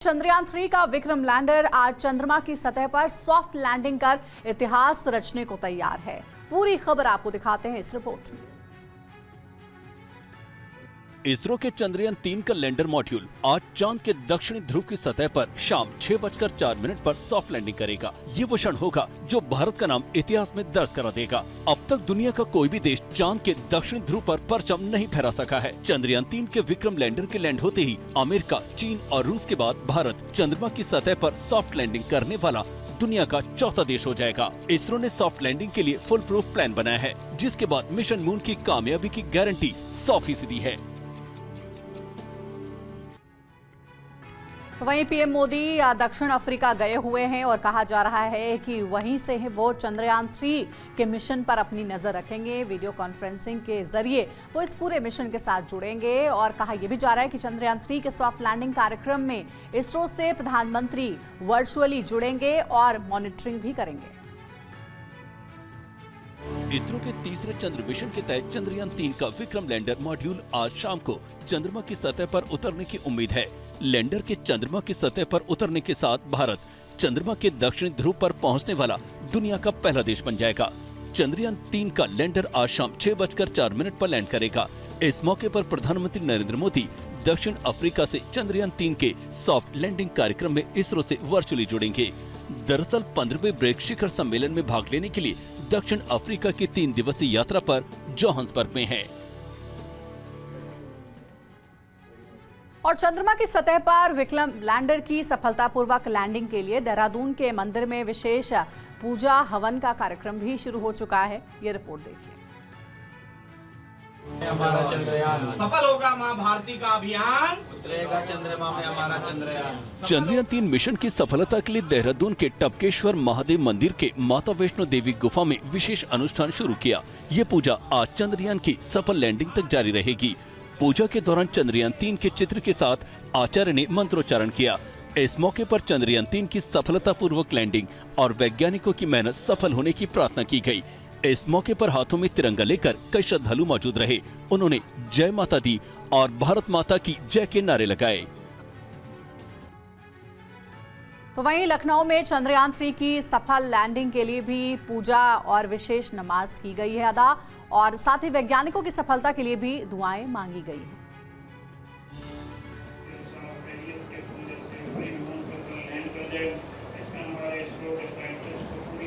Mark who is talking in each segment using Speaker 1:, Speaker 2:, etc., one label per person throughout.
Speaker 1: चंद्रयान 3 का विक्रम लैंडर आज चंद्रमा की सतह पर सॉफ्ट लैंडिंग कर इतिहास रचने को तैयार है। पूरी खबर आपको दिखाते हैं इस रिपोर्ट में।
Speaker 2: इसरो के चंद्रयान 3 का लैंडर मॉड्यूल आज चांद के दक्षिणी ध्रुव की सतह पर शाम 6:04 पर सॉफ्ट लैंडिंग करेगा। ये वो क्षण होगा जो भारत का नाम इतिहास में दर्ज करा देगा। अब तक दुनिया का कोई भी देश चांद के दक्षिणी ध्रुव पर परचम नहीं फहरा सका है। चंद्रयान 3 के विक्रम लैंडर के लैंड होते ही अमेरिका, चीन और रूस के बाद भारत चंद्रमा की सतह पर सॉफ्ट लैंडिंग करने वाला दुनिया का चौथा देश हो जाएगा। इसरो ने सॉफ्ट लैंडिंग के लिए फुल प्रूफ प्लान बनाया है, जिसके बाद मिशन मून की कामयाबी की गारंटी 100% है।
Speaker 1: तो वहीं पीएम मोदी दक्षिण अफ्रीका गए हुए हैं और कहा जा रहा है कि वहीं से वो चंद्रयान 3 के मिशन पर अपनी नजर रखेंगे। वीडियो कॉन्फ्रेंसिंग के जरिए वो इस पूरे मिशन के साथ जुड़ेंगे और कहा यह भी जा रहा है कि चंद्रयान 3 के सॉफ्ट लैंडिंग कार्यक्रम में इसरो से प्रधानमंत्री वर्चुअली जुड़ेंगे और मॉनिटरिंग भी करेंगे।
Speaker 2: इसरो के तीसरे चंद्र मिशन के तहत चंद्रयान 3 का विक्रम लैंडर मॉड्यूल आज शाम को चंद्रमा की सतह पर उतरने की उम्मीद है। लैंडर के चंद्रमा की सतह पर उतरने के साथ भारत चंद्रमा के दक्षिणी ध्रुव पर पहुंचने वाला दुनिया का पहला देश बन जाएगा। चंद्रयान 3 का लैंडर आज शाम 6:04 पर लैंड करेगा। इस मौके पर प्रधानमंत्री नरेंद्र मोदी दक्षिण अफ्रीका से चंद्रयान 3 के सॉफ्ट लैंडिंग कार्यक्रम में इसरो से वर्चुअली जुड़ेंगे। दरअसल 15वें ब्रिक्स शिखर सम्मेलन में भाग लेने के लिए दक्षिण अफ्रीका की 3 दिवसीय यात्रा पर जोहान्सबर्ग में है।
Speaker 1: और चंद्रमा की सतह पर विक्रम लैंडर की सफलतापूर्वक लैंडिंग के लिए देहरादून के मंदिर में विशेष पूजा हवन का कार्यक्रम भी शुरू हो चुका है। ये रिपोर्ट देखिए।
Speaker 3: हमारा चंद्रयान सफल होगा, मां भारती का अभियान उतरेगा चंद्रमा में हमारा चंद्रयान।
Speaker 2: चंद्रयान 3 मिशन की सफलता के लिए देहरादून के टपकेश्वर महादेव मंदिर के माता वैष्णो देवी गुफा में विशेष अनुष्ठान शुरू किया। ये पूजा आज चंद्रयान की सफल लैंडिंग तक जारी रहेगी। पूजा के दौरान चंद्रयान 3 के चित्र के साथ आचार्य ने मंत्रोच्चारण किया। इस मौके पर चंद्रयान 3 की सफलतापूर्वक लैंडिंग और वैज्ञानिकों की मेहनत सफल होने की प्रार्थना की गई। इस मौके पर हाथों में तिरंगा लेकर कई श्रद्धालु मौजूद रहे। उन्होंने जय माता दी और भारत माता की जय के नारे लगाए।
Speaker 1: तो वहीं लखनऊ में चंद्रयान 3 की सफल लैंडिंग के लिए भी पूजा और विशेष नमाज की गई है अदा, और साथ ही वैज्ञानिकों की सफलता के लिए भी दुआएं मांगी गई हैं।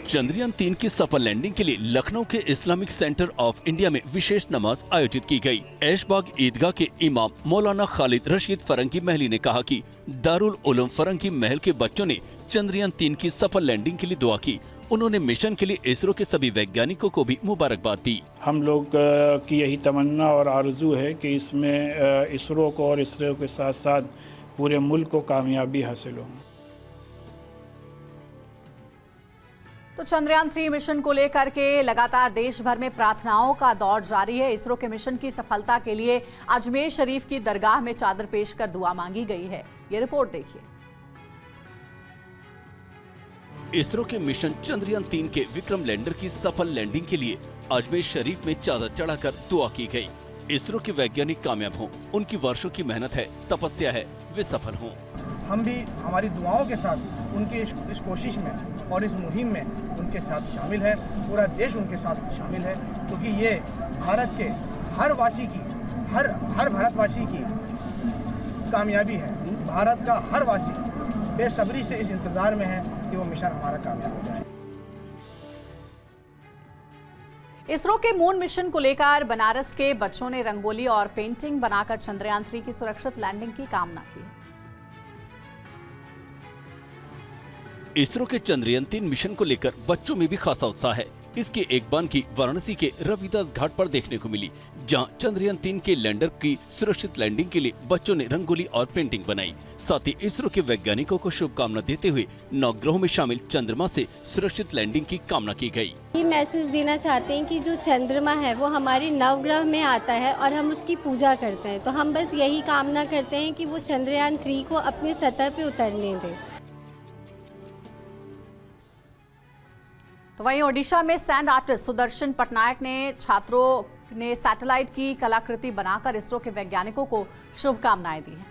Speaker 2: चंद्रयान 3 की सफल लैंडिंग के लिए लखनऊ के इस्लामिक सेंटर ऑफ इंडिया में विशेष नमाज आयोजित की गई। ऐशबाग ईदगाह के इमाम मौलाना खालिद रशीद फरंगी महली ने कहा कि दारुल उलूम फरंगी महल के बच्चों ने चंद्रयान 3 की सफल लैंडिंग के लिए दुआ की। उन्होंने मिशन के लिए इसरो के सभी वैज्ञानिकों को भी मुबारकबाद दी।
Speaker 4: हम लोग की यही तमन्ना और आरजू है कि इसमें इसरो को और इसरो के साथ साथ पूरे मुल्क को कामयाबी हासिल हो।
Speaker 1: तो चंद्रयान 3 मिशन को लेकर के लगातार देश भर में प्रार्थनाओं का दौर जारी है। इसरो के मिशन की सफलता के लिए अजमेर शरीफ की दरगाह में चादर पेश कर दुआ मांगी गई है। ये रिपोर्ट देखिए।
Speaker 2: इसरो के मिशन चंद्रयान 3 के विक्रम लैंडर की सफल लैंडिंग के लिए अजमेर शरीफ में चादर चढ़ाकर दुआ की गई। इसरो के वैज्ञानिक कामयाब हों, उनकी वर्षों की मेहनत है, तपस्या है, वे सफल हों।
Speaker 5: हम भी हमारी दुआओं के साथ उनकी इस कोशिश में और इस मुहिम में उनके साथ शामिल है। पूरा देश उनके साथ शामिल है, क्योंकि ये भारत के हर वासी की हर भारतवासी की कामयाबी है। भारत का हर वासी बेसब्री से इस इंतजार में है कि वो मिशन हमारा कामयाब हो जाए।
Speaker 1: इसरो के मून मिशन को लेकर बनारस के बच्चों ने रंगोली और पेंटिंग बनाकर चंद्रयान 3 की सुरक्षित लैंडिंग की कामना की है।
Speaker 2: इसरो के चंद्रयान 3 मिशन को लेकर बच्चों में भी खासा उत्साह है। इसकी एक बानगी वाराणसी के रविदास घाट पर देखने को मिली, जहां चंद्रयान 3 के लैंडर की सुरक्षित लैंडिंग के लिए बच्चों ने रंगोली और पेंटिंग बनाई। साथ ही इसरो के वैज्ञानिकों को शुभकामना देते हुए नवग्रहों में शामिल चंद्रमा से सुरक्षित लैंडिंग की कामना की गई।
Speaker 6: ये मैसेज देना चाहते हैं कि जो चंद्रमा है वो हमारे नवग्रह में आता है और हम उसकी पूजा करते हैं, तो हम बस यही कामना करते हैं कि वो चंद्रयान 3 को अपनी सतह पे उतरने दें।
Speaker 1: तो वहीं ओडिशा में सैंड आर्टिस्ट सुदर्शन पटनायक ने छात्रों ने सैटेलाइट की कलाकृति बनाकर इसरो के वैज्ञानिकों को शुभकामनाएं दी हैं।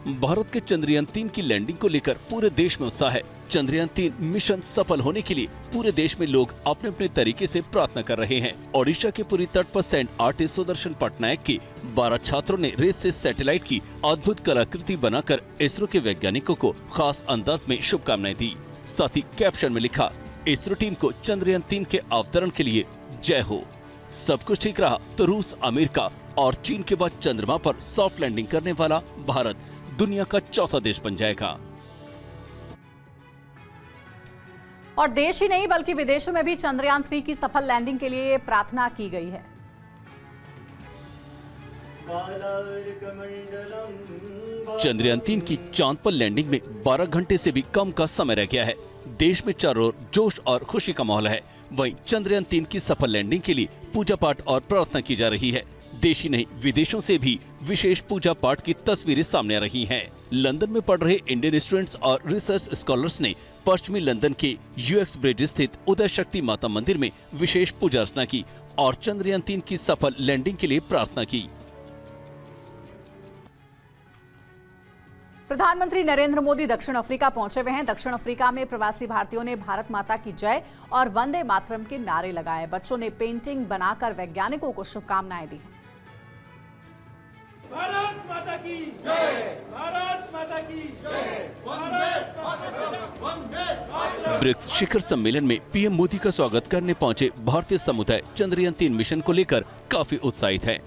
Speaker 2: भारत के चंद्रयान 3 की लैंडिंग को लेकर पूरे देश में उत्साह है। चंद्रयान 3 मिशन सफल होने के लिए पूरे देश में लोग अपने अपने तरीके से प्रार्थना कर रहे हैं। ओडिशा के पुरी तट पर सेंट आर्टिस्ट सुदर्शन पटनायक के 12 छात्रों ने रेत से सैटेलाइट की अद्भुत कलाकृति बनाकर इसरो के वैज्ञानिकों को खास अंदाज में शुभकामनाएं दी। साथ ही कैप्शन में लिखा, इसरो टीम को चंद्रयान 3 के अवतरण के लिए जय हो। सब कुछ ठीक रहा तो रूस, अमेरिका और चीन के बाद चंद्रमा पर सॉफ्ट लैंडिंग करने वाला भारत दुनिया का चौथा देश बन जाएगा।
Speaker 1: और देश ही नहीं बल्कि विदेशों में भी चंद्रयान 3 की सफल लैंडिंग के लिए प्रार्थना की गई है।
Speaker 2: चंद्रयान 3 की चांद पर लैंडिंग में 12 घंटे से भी कम का समय रह गया है। देश में चारों ओर जोश और खुशी का माहौल है। वहीं चंद्रयान 3 की सफल लैंडिंग के लिए पूजा पाठ और प्रार्थना की जा रही है। देश ही नहीं विदेशों से भी विशेष पूजा पाठ की तस्वीरें सामने आ रही हैं। लंदन में पढ़ रहे इंडियन स्टूडेंट्स और रिसर्च स्कॉलर्स ने पश्चिमी लंदन के यूएक्स ब्रिज स्थित उदय शक्ति माता मंदिर में विशेष पूजा अर्चना की और चंद्रयान 3 की सफल लैंडिंग के लिए प्रार्थना की।
Speaker 1: प्रधानमंत्री नरेंद्र मोदी दक्षिण अफ्रीका पहुंचे हुए हैं। दक्षिण अफ्रीका में प्रवासी भारतीयों ने भारत माता की जय और वंदे मातरम के नारे लगाए। बच्चों ने पेंटिंग बनाकर वैज्ञानिकों को शुभकामनाएं दी।
Speaker 7: भारत माता की जय, भारत माता की जय, भारत माता।
Speaker 2: ब्रिक्स शिखर सम्मेलन में पीएम मोदी का स्वागत करने पहुंचे भारतीय समुदाय चंद्रयान 3 मिशन को लेकर काफी उत्साहित है।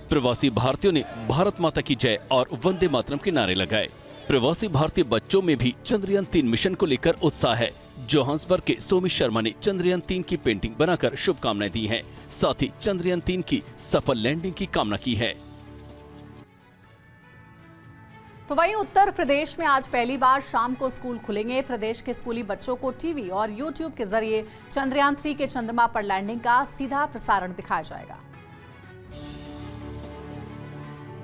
Speaker 2: प्रवासी भारतीयों ने भारत माता की जय और वंदे मातरम के नारे लगाए। प्रवासी भारतीय बच्चों में भी चंद्रयान 3 मिशन को लेकर उत्साह है। जोहान्सबर्ग के सोमी शर्मा ने चंद्रयान 3 की पेंटिंग बनाकर शुभकामनाएं दी हैं। साथ ही चंद्रयान 3 की सफल लैंडिंग की कामना की है।
Speaker 1: तो वहीं उत्तर प्रदेश में आज पहली बार शाम को स्कूल खुलेंगे। प्रदेश के स्कूली बच्चों को टीवी और यूट्यूब के जरिए चंद्रयान 3 के चंद्रमा पर लैंडिंग का सीधा प्रसारण दिखाया जाएगा।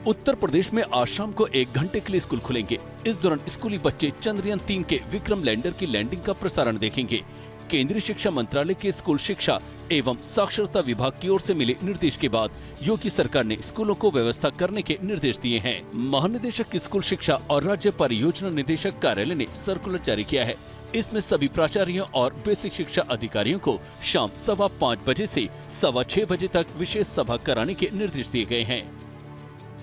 Speaker 2: उत्तर प्रदेश में आज शाम को 1 घंटे के लिए स्कूल खुलेंगे। इस दौरान स्कूली बच्चे चंद्रयान 3 के विक्रम लैंडर की लैंडिंग का प्रसारण देखेंगे। केंद्रीय शिक्षा मंत्रालय के स्कूल शिक्षा एवं साक्षरता विभाग की ओर से मिले निर्देश के बाद योगी सरकार ने स्कूलों को व्यवस्था करने के निर्देश दिए हैं। महानिदेशक स्कूल शिक्षा और राज्य परियोजना निदेशक कार्यालय ने सर्कुलर जारी किया है। इसमें सभी प्राचार्यों और बेसिक शिक्षा अधिकारियों को शाम 5:15 बजे से 6:15 बजे तक विशेष सभा कराने के निर्देश दिए गए हैं।